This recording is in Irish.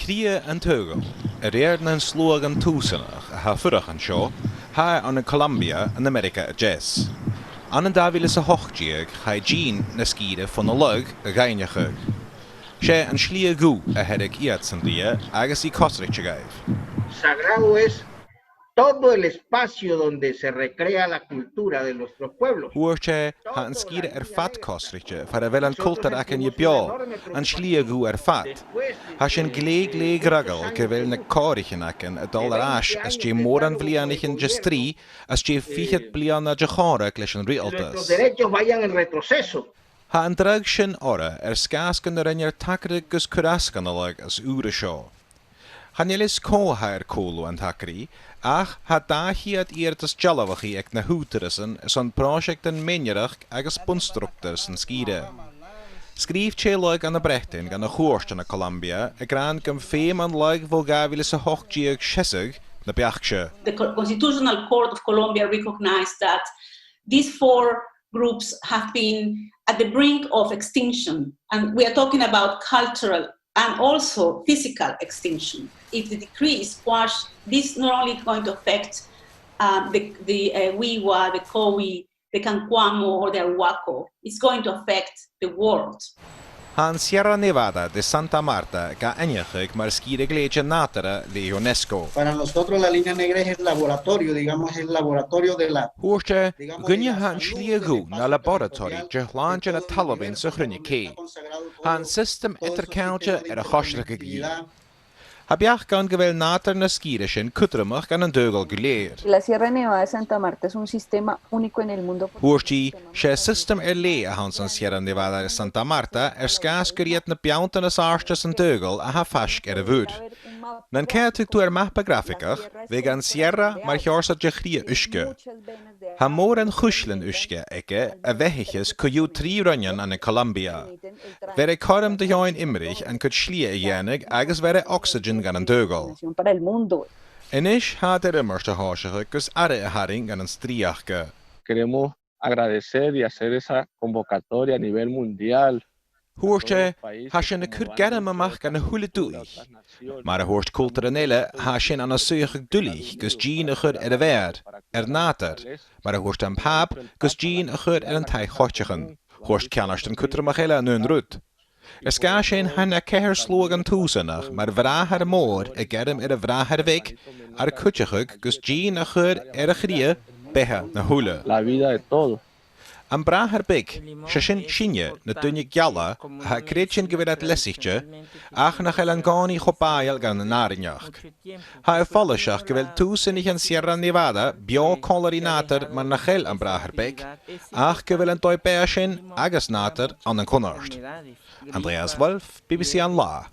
Schlie en teugel, reerden en sloegen toezinnig, furach en show, aan Colombia en Amerika jazz. Aan een davilise hoogtjeeg, Jean na skiede van de lug, geinjig. She en schlie gu, had ik iets en die, agus die kostrichtje geef. Sagrado es todo el espacio donde se recrea la cultura de nuestros pueblos. Hoortje, een skiede fat kostrichtje, voor wel een kultur en je bjol, en schlie gu fat. Has een gleeg raggel, gewil ne korichen akken, dollar ash, as je moran vlianichen gestri, as je fichet bliana jachore klishen realtas. Nuestros derechos vayan en retroceso. Ha een dragschen ore, skasken er takkerig gus kuraskenalig as ure show. Han jelis ko haar kolo en takri, ach had daar hier het eertes jallawagi ek na hoeterissen, zo'n projecten menjerig agus bunstrukters en skide. Schreef cheloig aan de brechting aan de goorst in Colombia, graan kan feem aan luig volgavilise hoogtjeeg schessig, de bjachsje. The Constitutional Court of Colombia recognized that these four groups have been at the brink of extinction, and we are talking about cultural and also physical extinction. If the decree is quashed, this is not only going to affect the Wiwa, the Kowi, the Cancuamo or the Arhuaco, it's going to affect the world. Han Sierra Nevada de Santa Marta ga enjig maar skide gleedje natere de UNESCO. Para nosotros la línea negra es el laboratorio, digamos, el laboratorio de la... Hoortje, gunje han schliegu na laboratory jehlandje na talabin se grunje kee. Han system etterkountje a gosrike gie. Habjach kan gewel nater na skierishin kutrumach gan een deugel geleer. La Sierra Nevada de Santa Marta es un sistema único en el mundo. Hoortje, she system lee hans an Sierra Nevada de Santa Marta skaas geriet na bjaunten as arstes en deugel ha fask de woed. Nan keertuk tu mappa grafikach, vegan Sierra maar jorsa jechrie uske. Ha moor en gushlen uske ikke, wehiches kuju 3 runjen aan Colombia. Vere karm de join imrich en kut schlie jenig, agus vere oxygen gan een deugel. Enish had immerste haasige, kus arre haring gan een striachke. Queremos agradecer y hacer esa convocatoria a nivel mundial. Hoortje, has je een kut germe mag gan een hule dulich. Maar hoort culturele has je aan een zuige dulich, kus jean een de weer, nater. Maar hoort een paap, kus jean een tij gotjegen. Hoort kenners den kutter magelle aan hun rut. Skaas een han keher slogan toezinnig, maar vrager moor, germ de vrager weg, kutjeguk, kus jean de grie, behe na hule. La vida de todo. Am braher big, shashin shinje, na dunje gjalla, ha kretjen gewirat lessigje, ach nach el angani chopail gan narinjach. Ha fallesach gewel toesinnig en Sierra Nevada, bio colorinater, maar nachel am braher big, ach gewel en toi pershin, agus nater an een konarst. Andreas Wolf, BBC ALBA.